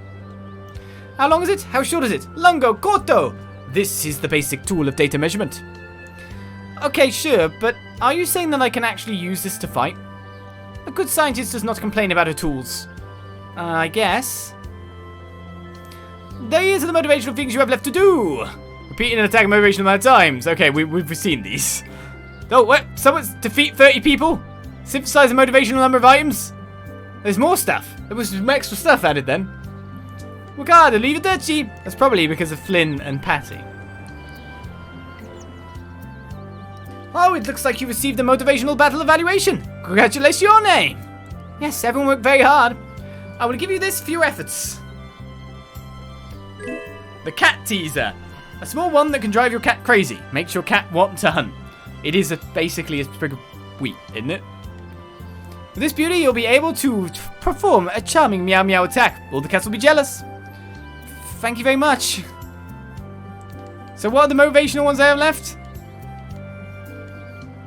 How long is it? How short is it? Lungo, corto! This is the basic tool of data measurement. Okay, sure, but are you saying that I can actually use this to fight? A good scientist does not complain about her tools. I guess. These are the motivational things you have left to do. Repeat an attack a motivational amount of times. Okay, we've seen these. Oh, what? Someone's defeat 30 people? Synthesize a motivational number of items? There's more stuff. There was some extra stuff added then. Ricardo, leave it there, cheap. That's probably because of Flynn and Patty. Oh, it looks like you received a motivational battle evaluation. Congratulations! Yes, everyone worked very hard. I will give you this for your efforts. The cat teaser. A small one that can drive your cat crazy. Makes your cat want to hunt. It is basically a sprig of wheat, isn't it? With this beauty, you'll be able to perform a charming meow meow attack. All the cats will be jealous. Thank you very much. So what are the motivational ones I have left?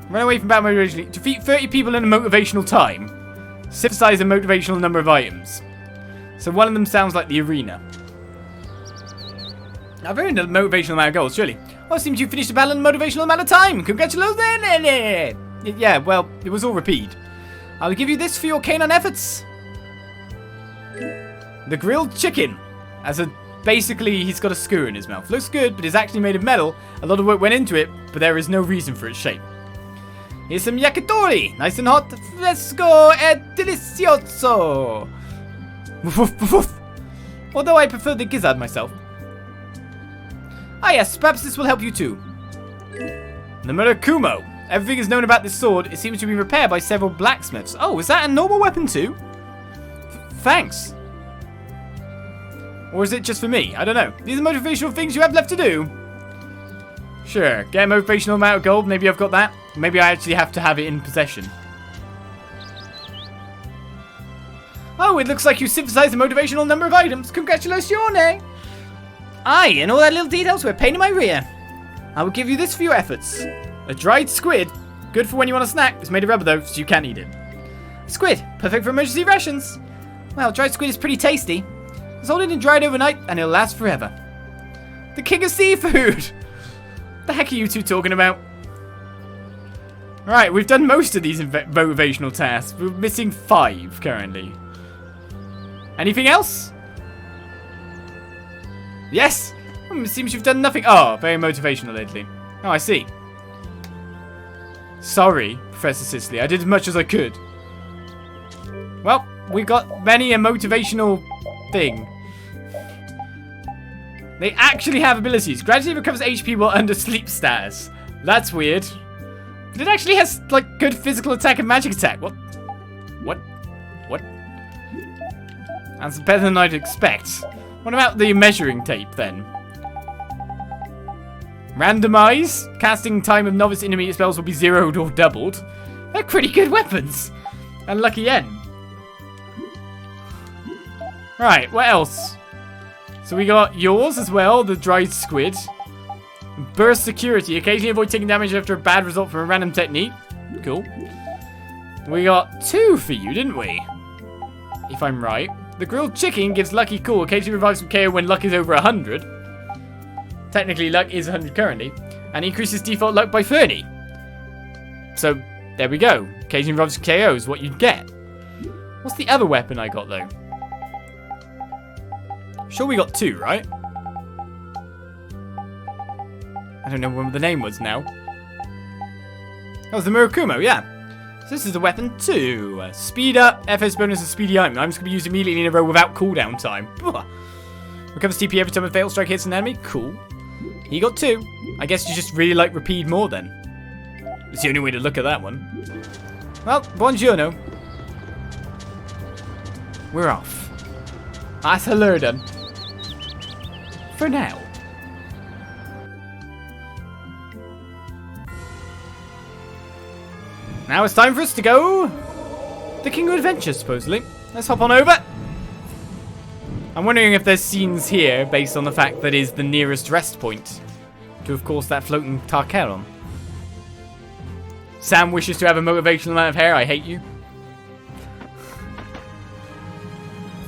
Run away from battle motivationally. Defeat 30 people in a motivational time. Synthesize a motivational number of items. So one of them sounds like the arena. I've earned a motivational amount of gold, surely. Oh, it seems you finished the battle in a motivational amount of time. Congratulations! Yeah, well, it was all repeat. I'll give you this for your canine efforts. The grilled chicken. Basically, he's got a skewer in his mouth. Looks good, but it's actually made of metal. A lot of work went into it, but there is no reason for its shape. Here's some yakitori. Nice and hot. Fresco e delicioso. Woof, woof, woof, woof. Although I prefer the gizzard myself. Ah yes, perhaps this will help you too. The Murakumo. Everything is known about this sword. It seems to be repaired by several blacksmiths. Oh, is that a normal weapon too? Thanks. Or is it just for me? I don't know. These are motivational things you have left to do. Sure, get a motivational amount of gold. Maybe I've got that. Maybe I actually have to have it in possession. Oh, it looks like you synthesized a motivational number of items. Congratulations! Aye, and all that little details were a pain in my rear. I will give you this for your efforts. A dried squid. Good for when you want a snack. It's made of rubber though, so you can't eat it. Squid, perfect for emergency rations. Well, dried squid is pretty tasty. It's hold it and dried overnight, and it'll last forever. The king of seafood! The heck are you two talking about? Right, we've done most of these motivational tasks. We're missing 5 currently. Anything else? Yes! It seems you've done nothing. Oh, very motivational lately. Oh, I see. Sorry, Professor Sicily. I did as much as I could. Well, we got many a motivational thing. They actually have abilities. Gradually recovers HP while under sleep status. That's weird. But it actually has, like, good physical attack and magic attack. What? What? What? That's better than I'd expect. What about the measuring tape, then? Randomize. Casting time of novice intermediate spells will be zeroed or doubled. They're pretty good weapons. And lucky N. Right, what else? So we got yours as well, the dried squid. Burst security. Occasionally avoid taking damage after a bad result from a random technique. Cool. We got 2 for you, didn't we? If I'm right. The grilled chicken gives lucky cool. Occasionally revives from KO when luck is over 100. Technically, luck is 100 currently. And increases default luck by 30. So, there we go. Occasionally revives KO is what you'd get. What's the other weapon I got, though? Sure we got 2, right? I don't know what the name was now. That was the Murakumo, yeah. So this is the weapon 2. Speed up, FS bonus, and speedy item. I'm just going to be used immediately in a row without cooldown time. Recovers TP every time a fatal strike hits an enemy. Cool. He got 2. I guess you just really like Repede more then. It's the only way to look at that one. Well, buongiorno. We're off. That's Halure done. For now. Now it's time for us to go the King of Adventure, supposedly. Let's hop on over. I'm wondering if there's scenes here based on the fact that is the nearest rest point to, of course, that floating Tarcheron. Sam wishes to have a motivational amount of hair. I hate you.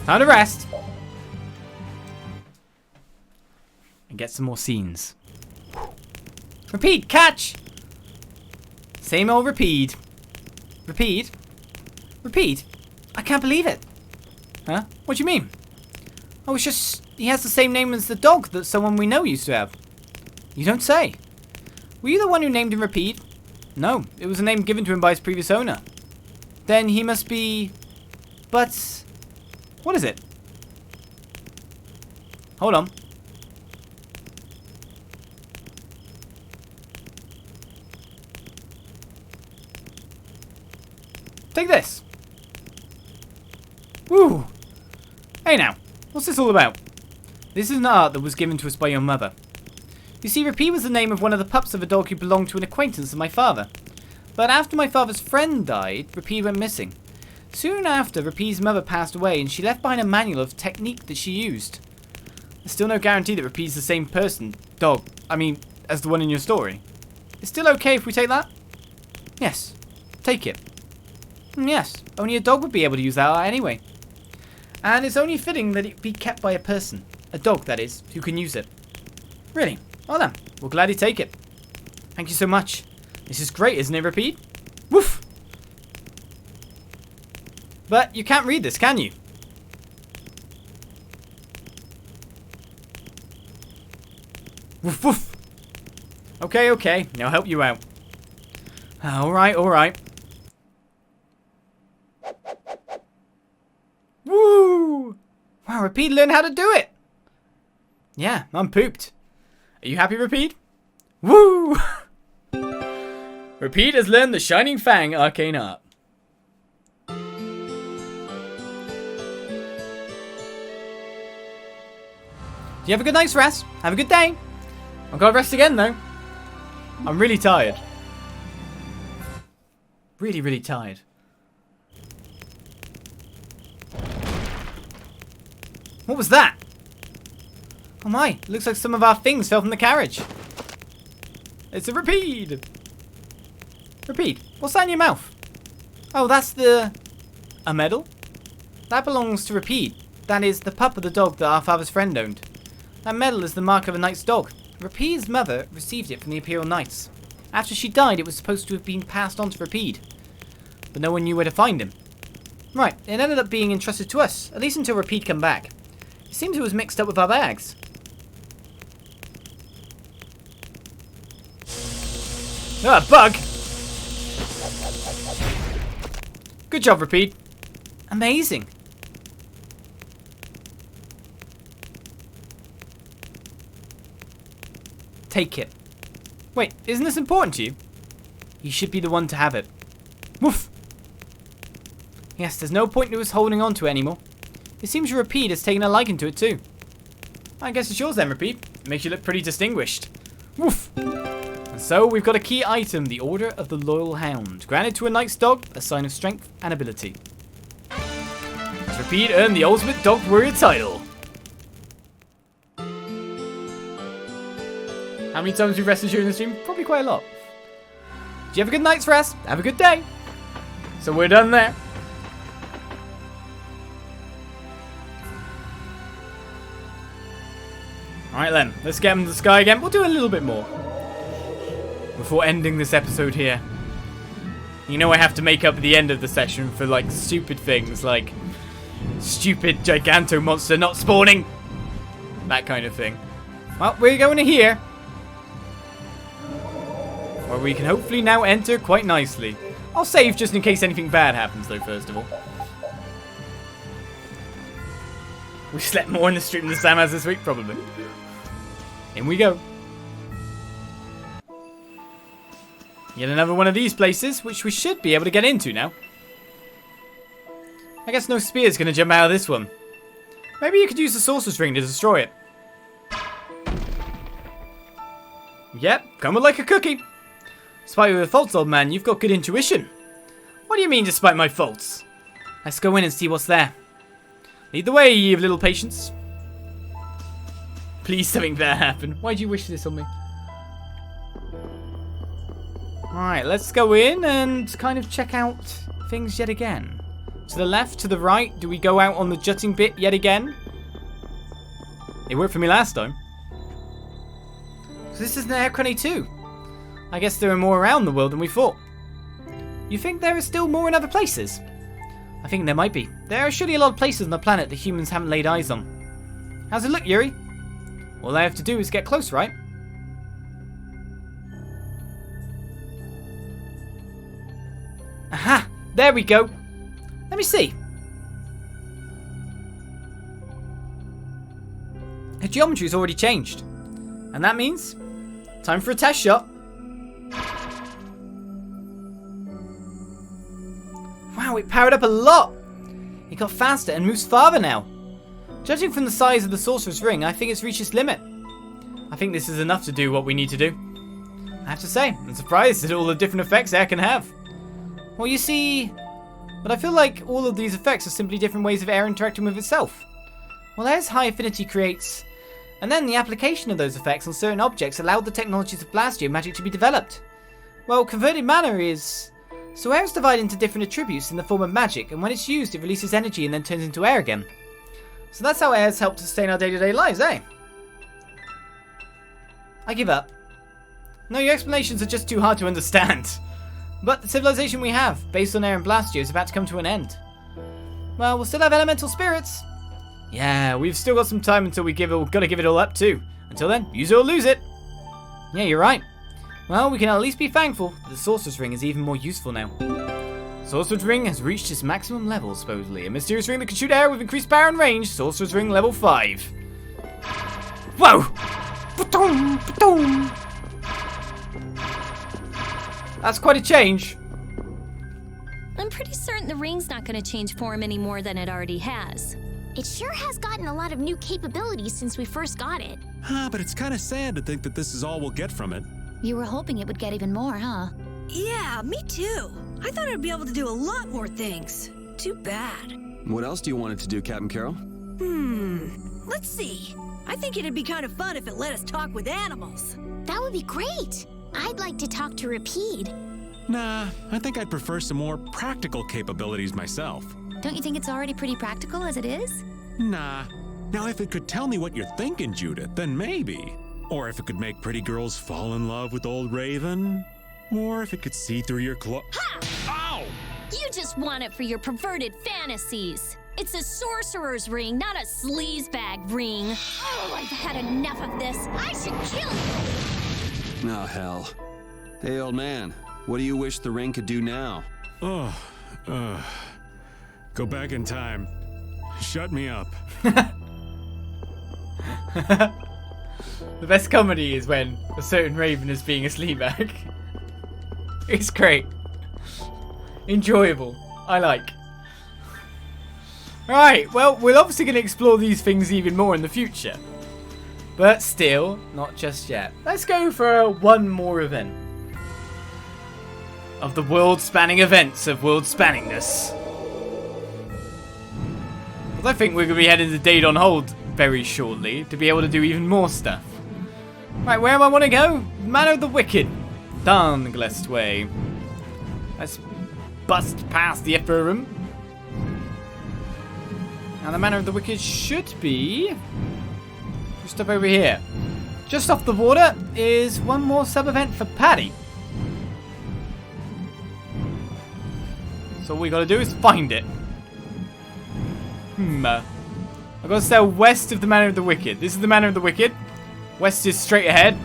Time to rest. And get some more scenes. Repede, catch! Same old Repede. Repede? Repede? I can't believe it. Huh? What do you mean? Oh, it's just, he has the same name as the dog that someone we know used to have. You don't say. Were you the one who named him Repede? No, it was a name given to him by his previous owner. Then he must be... But... What is it? Hold on. Take this. Woo! Hey now, what's this all about? This is an art that was given to us by your mother. You see, Repede was the name of one of the pups of a dog who belonged to an acquaintance of my father. But after my father's friend died, Repede went missing. Soon after, Repede's mother passed away and she left behind a manual of technique that she used. There's still no guarantee that Repede's the same person, dog, as the one in your story. It's still okay if we take that? Yes, take it. Yes, only a dog would be able to use that art anyway. And it's only fitting that it be kept by a person. A dog, that is, who can use it. Really? Well then, we'll gladly take it. Thank you so much. This is great, isn't it, Repede? Woof! But you can't read this, can you? Woof woof! Okay, okay, now I'll help you out. Alright, alright. Woo! Wow, Repede learned how to do it! Yeah, I'm pooped. Are you happy, Repede? Woo! Repede has learned the Shining Fang arcane art. Do you have a good night's rest? Have a good day. I've got to rest again though. I'm really tired. Really, really tired. What was that? Oh my, it looks like some of our things fell from the carriage. It's a Repede. Repede, what's that in your mouth? Oh, that's a medal? That belongs to Repede. That is the pup of the dog that our father's friend owned. That medal is the mark of a knight's dog. Repede's mother received it from the Imperial Knights. After she died, it was supposed to have been passed on to Repede. But no one knew where to find him. Right, it ended up being entrusted to us, at least until Repede came back. It seems it was mixed up with our bags. Ah, bug! Good job, Repede. Amazing. Take it. Wait, isn't this important to you? You should be the one to have it. Woof! Yes, there's no point to us holding on to it anymore. It seems your Repede has taken a liking to it too. I guess it's yours then, Repede. It makes you look pretty distinguished. Woof! And so we've got a key item, the Order of the Loyal Hound. Granted to a knight's dog, a sign of strength and ability. Repede earned the ultimate dog warrior title. How many times we've rested during the stream? Probably quite a lot. Do you have a good night's rest? Have a good day. So we're done there. Alright then, let's get him to the sky again. We'll do a little bit more before ending this episode here. You know I have to make up at the end of the session for like stupid things like stupid Giganto monster not spawning. That kind of thing. Well, we're going to here, where we can hopefully now enter quite nicely. I'll save just in case anything bad happens though, first of all. We slept more in the stream than Sam has this week, probably. In we go. Yet another one of these places, which we should be able to get into now. I guess no spear's going to jump out of this one. Maybe you could use the sorcerer's ring to destroy it. Yep, coming like a cookie. Despite your faults, old man, you've got good intuition. What do you mean, despite my faults? Let's go in and see what's there. Lead the way, ye of little patience. Please, something bad happen. Why do you wish this on me? Alright, let's go in and kind of check out things yet again. To the left, to the right, do we go out on the jutting bit yet again? It worked for me last time. So this is an air crunny too. I guess there are more around the world than we thought. You think there are still more in other places? I think there might be. There are surely a lot of places on the planet that humans haven't laid eyes on. How's it look, Yuri? All I have to do is get close, right? Aha! There we go! Let me see. The geometry's already changed. And that means time for a test shot. Wow, it powered up a lot! It got faster and moves farther now. Judging from the size of the sorcerer's ring, I think it's reached its limit. I think this is enough to do what we need to do. I have to say, I'm surprised at all the different effects air can have. Well, you see, but I feel like all of these effects are simply different ways of air interacting with itself. Well, air's high affinity creates, and then the application of those effects on certain objects allowed the technologies of Blastio magic to be developed. Well, converted mana is... So air is divided into different attributes in the form of magic, and when it's used, it releases energy and then turns into air again. So that's how air has helped sustain our day-to-day lives, eh? I give up. No, your explanations are just too hard to understand. But the civilization we have, based on air and Blastio, is about to come to an end. Well, we'll still have elemental spirits. Yeah, we've still got some time until gotta give it all up too. Until then, use it or lose it. Yeah, you're right. Well, we can at least be thankful that the sorcerer's ring is even more useful now. Sorcerer's ring has reached its maximum level, supposedly. A mysterious ring that can shoot air with increased power and range. Sorcerer's ring level 5. Whoa! Ba-dum, ba-dum. That's quite a change.
I'm pretty certain the ring's not gonna change form any more than it already has.
It sure has gotten a lot of new capabilities since we first got it.
But it's kind of sad to think that this is all we'll get from it.
You were hoping it would get even more, huh?
Yeah, me too. I thought I'd be able to do a lot more things. Too bad.
What else do you want it to do, Captain Carroll?
Let's see. I think it'd be kind of fun if it let us talk with animals.
That would be great. I'd like to talk to Repede.
Nah, I think I'd prefer some more practical capabilities myself.
Don't you think it's already pretty practical as it is?
Nah. Now, if it could tell me what you're thinking, Judith, then maybe. Or if it could make pretty girls fall in love with old Raven. Or if it could see through your
Ha!
Ow!
You just want it for your perverted fantasies. It's a sorcerer's ring, not a sleazebag ring. Oh, I've had enough of this. I should kill you!
Oh, hell. Hey, old man, what do you wish the ring could do now?
Go back in time. Shut me up.
The best comedy is when a certain Raven is being a sleabag. It's great. Enjoyable. I like. Right, well, we're obviously going to explore these things even more in the future. But still, not just yet. Let's go for one more event. Of the world-spanning events of world-spanningness. Because I think we're going to be heading to Date on Hold very shortly to be able to do even more stuff. Right, where do I want to go? Manor of the Wicked. Darnglest Way. Let's bust past the Emperor Room. Now the Manor of the Wicked should be just up over here. Just off the water is one more sub-event for Paddy. So all we gotta do is find it. I've got to sail west of the Manor of the Wicked. This is the Manor of the Wicked. West is straight ahead.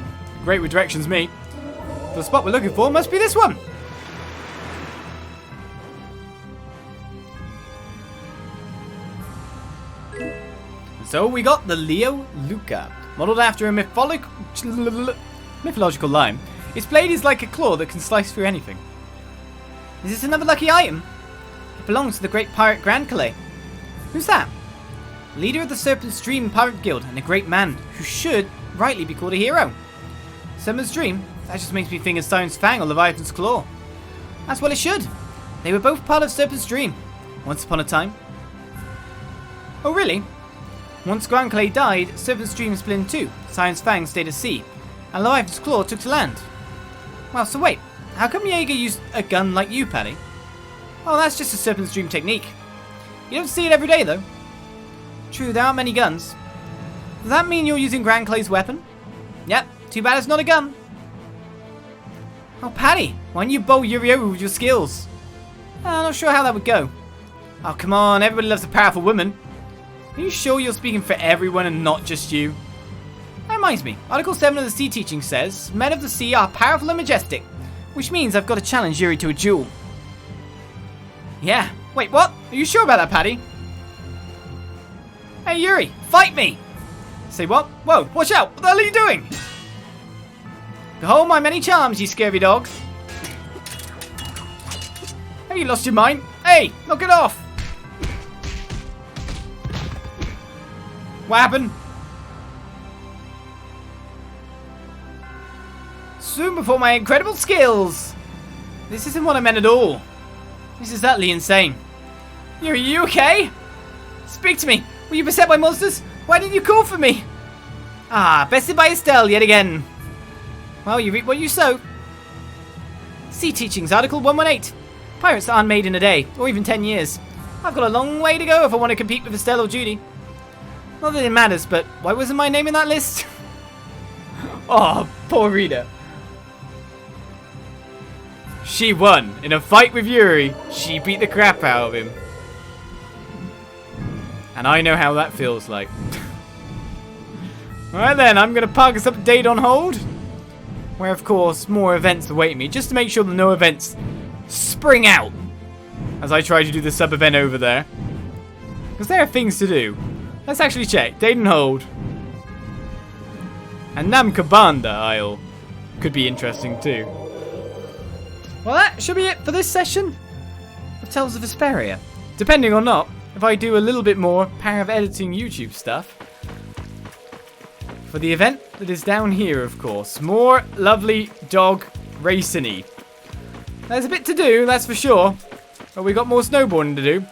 Great with directions, me. The spot we're looking for must be this one. So we got the Leo Luca, modelled after a mythological lime. Its blade is like a claw that can slice through anything. Is this another lucky item? It belongs to the great pirate Grand Calais. Who's that? Leader of the Serpent's Dream Pirate Guild and a great man who should rightly be called a hero. Summer's Dream? That just makes me think of Siren's Fang or Leviathan's Claw. That's what it should. They were both part of Serpent's Dream, once upon a time. Oh really? Once Grand Calais died, Serpent's Dream split in two. Siren's Fang stayed at sea, and Leviathan's Claw took to land. Well, so wait, how come Jaeger used a gun like you, Paddy? Oh, that's just a Serpent's Dream technique. You don't see it every day, though. True, there aren't many guns. Does that mean you're using Grand Clay's weapon? Yep, too bad it's not a gun. Oh, Paddy, why don't you bowl Yuri over with your skills? I'm not sure how that would go. Oh, come on, everybody loves a powerful woman. Are you sure you're speaking for everyone and not just you? That reminds me, Article 7 of the Sea Teaching says, men of the sea are powerful and majestic, which means I've got to challenge Yuri to a duel. Yeah, wait, what? Are you sure about that, Paddy? Hey, Yuri, fight me! Say what? Whoa, watch out! What the hell are you doing? Behold my many charms, you scurvy dog. Have you lost your mind? Hey, knock it off! What happened? Soon before my incredible skills! This isn't what I meant at all. This is utterly insane. Yuri, are you okay? Speak to me! Were you beset by monsters? Why didn't you call for me? Ah, bested by Estelle yet again. Well, you reap what you sow. Sea Teachings, Article 118. Pirates aren't made in a day, or even 10 years. I've got a long way to go if I want to compete with Estelle or Judy. Not that it matters, but why wasn't my name in that list? Oh, poor Rita. She won. In a fight with Yuri, she beat the crap out of him. And I know how that feels like. Alright then, I'm going to park us up Date on Hold. Where, of course, more events await me. Just to make sure that no events spring out. As I try to do the sub-event over there. Because there are things to do. Let's actually check. Date on Hold. And Namkabanda Isle. Could be interesting too. Well, that should be it for this session of Tales of Vesperia. Depending or not, if I do a little bit more power of editing YouTube stuff for the event that is down here, of course. More lovely dog racing-y. There's a bit to do, that's for sure. But we got more snowboarding to do.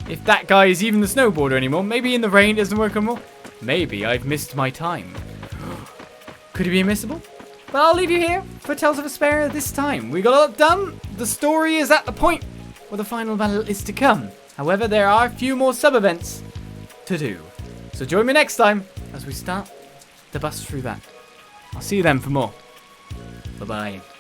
If that guy is even the snowboarder anymore. Maybe in the rain it doesn't work anymore. Maybe I've missed my time. Could it be missable? But I'll leave you here for Tales of Vesperia this time. We got a lot done. The story is at the point where the final battle is to come. However, there are a few more sub-events to do. So join me next time as we start to bust through that. I'll see you then for more. Bye-bye.